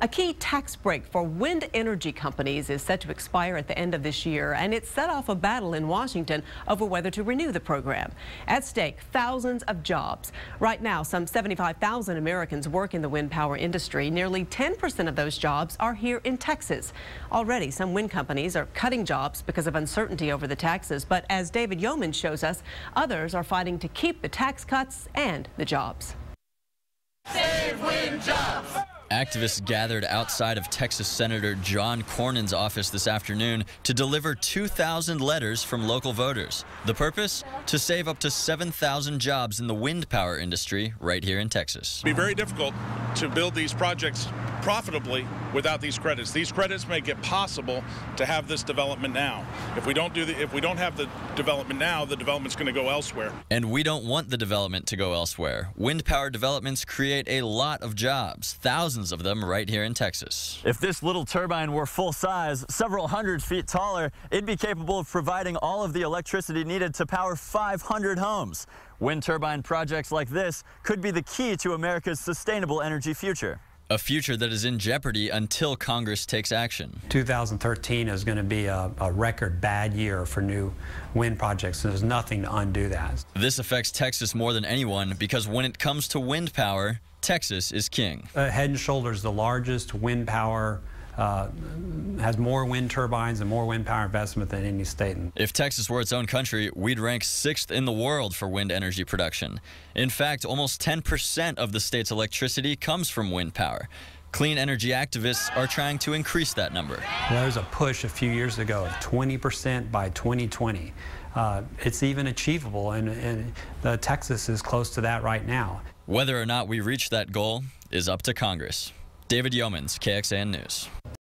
A key tax break for wind energy companies is set to expire at the end of this year, and it set off a battle in Washington over whether to renew the program. At stake, thousands of jobs. Right now, some 75,000 Americans work in the wind power industry. Nearly 10% of those jobs are here in Texas. Already, some wind companies are cutting jobs because of uncertainty over the taxes. But as David Yeomans shows us, others are fighting to keep the tax cuts and the jobs. Save wind jobs! Activists gathered outside of Texas Senator John Cornyn's office this afternoon to deliver 2,000 letters from local voters. The purpose? To save up to 7,000 jobs in the wind power industry right here in Texas. It'd be very difficult to build these projects profitably without these credits. These credits make it possible to have this development now. If we don't have the development now, the development's going to go elsewhere. And we don't want the development to go elsewhere. Wind power developments create a lot of jobs, thousands of them right here in Texas. If this little turbine were full size, several hundred feet taller, it'd be capable of providing all of the electricity needed to power 500 homes. Wind turbine projects like this could be the key to America's sustainable energy future. A future that is in jeopardy until Congress takes action. 2013 is going to be a record bad year for new wind projects. There's nothing to undo that. This affects Texas more than anyone because when it comes to wind power, Texas is king. Head and shoulders the largest wind power, has more wind turbines and more wind power investment than any state. If Texas were its own country, we'd rank 6th in the world for wind energy production. In fact, almost 10% of the state's electricity comes from wind power. Clean energy activists are trying to increase that number. There was a push a few years ago of 20% by 2020. It's even achievable, and Texas is close to that right now. Whether or not we reach that goal is up to Congress. David Yeomans, KXAN News.